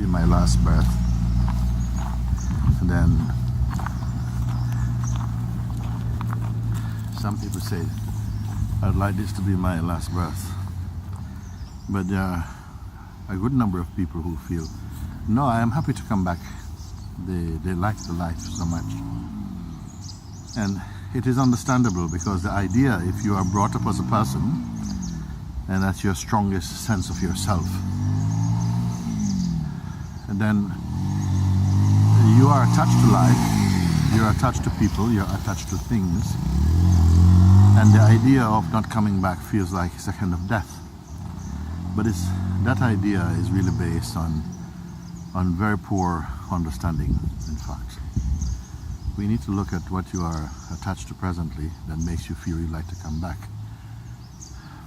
be my last birth. And then some people say, I'd like this to be my last birth. But there are a good number of people who feel, no, I am happy to come back. They like the life so much. And it is understandable, because the idea, if you are brought up as a person, and that's your strongest sense of yourself, and then you are attached to life, you're attached to people, you're attached to things, and the idea of not coming back feels like it's a kind of death. But that idea is really based on very poor understanding, in fact. We need to look at what you are attached to presently that makes you feel you'd like to come back.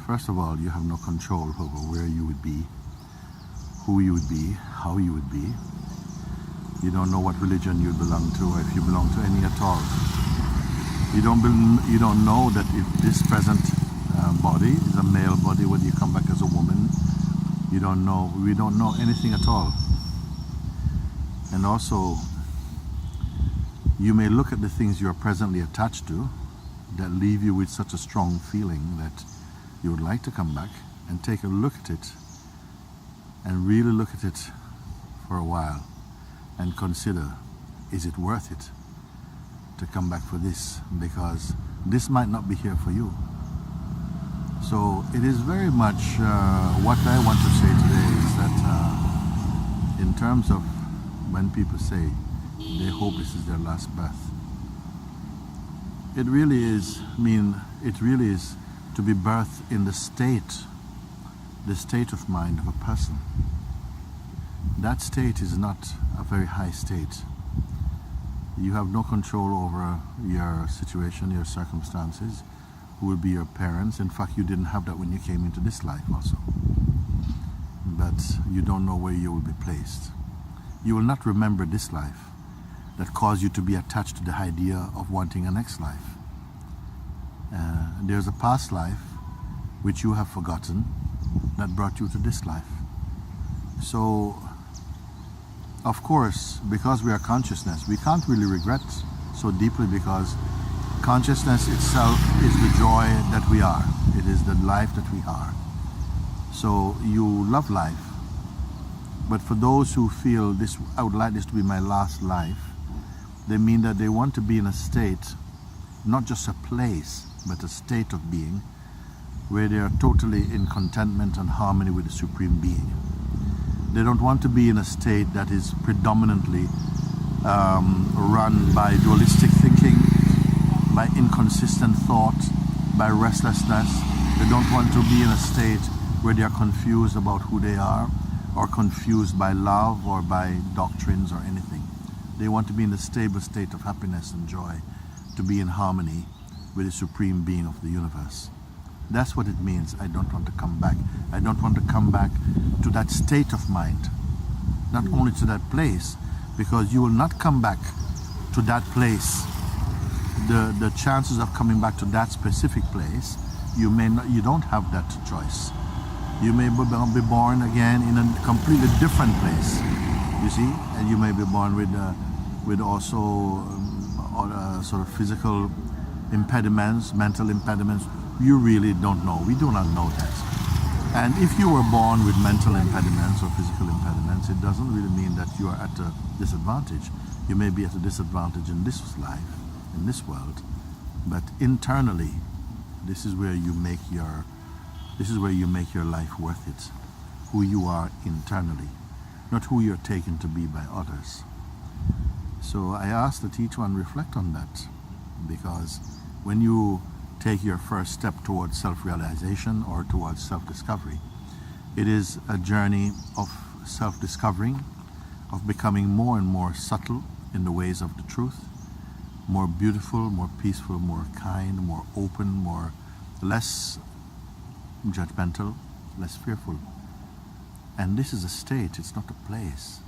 First of all, you have no control over where you would be, who you would be, how you would be. You don't know what religion you belong to, or if you belong to any at all. You don't know that if this present body is a male body, whether you come back as a woman. You don't know. We don't know anything at all. And also, you may look at the things you are presently attached to that leave you with such a strong feeling that you would like to come back, and take a look at it, and really look at it for a while, and consider, is it worth it to come back for this? Because this might not be here for you. So it is very much what I want to say today is that in terms of when people say they hope this is their last birth, it really is to be birthed in the state of mind of a person. That state is not a very high state. You have no control over your situation, your circumstances, who will be your parents. In fact, you didn't have that when you came into this life also. But you don't know where you will be placed. You will not remember this life that caused you to be attached to the idea of wanting a next life. There's a past life which you have forgotten that brought you to this life. So, of course, because we are consciousness, we can't really regret so deeply, because consciousness itself is the joy that we are. It is the life that we are. So you love life. But for those who feel this, I would like this to be my last life, they mean that they want to be in a state, not just a place, but a state of being, where they are totally in contentment and harmony with the Supreme Being. They don't want to be in a state that is predominantly run by dualistic thinking, by inconsistent thought, by restlessness. They don't want to be in a state where they are confused about who they are, or confused by love or by doctrines or anything. They want to be in a stable state of happiness and joy, to be in harmony with the Supreme Being of the universe. That's what it means, I don't want to come back. I don't want to come back to that state of mind. Not only to that place, because you will not come back to that place. The chances of coming back to that specific place, you don't have that choice. You may be born again in a completely different place, you see, and you may be born with also sort of physical impediments, mental impediments. You really don't know. We do not know that. And if you were born with mental impediments or physical impediments, it doesn't really mean that you are at a disadvantage. You may be at a disadvantage in this life, in this world, but internally, this is where you make your life worth it. Who you are internally, not who you're taken to be by others. So I ask that each one reflect on that, because when you take your first step towards self-realization or towards self-discovery, it is a journey of self-discovering, of becoming more and more subtle in the ways of the truth, more beautiful, more peaceful, more kind, more open, less judgmental, less fearful. And this is a state, it's not a place.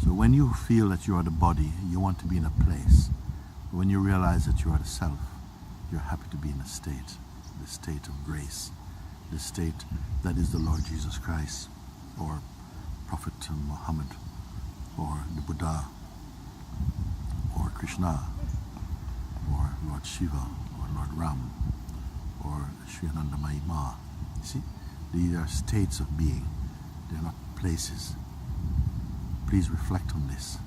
So when you feel that you are the body, you want to be in a place. When you realize that you are the self, you're happy to be in a state, the state of grace, the state that is the Lord Jesus Christ, or Prophet Muhammad, or the Buddha, or Krishna, or Lord Shiva, or Lord Ram, or Sri Anandamayi Ma. See, these are states of being. They're not places. Please reflect on this.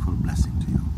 Full blessing to you.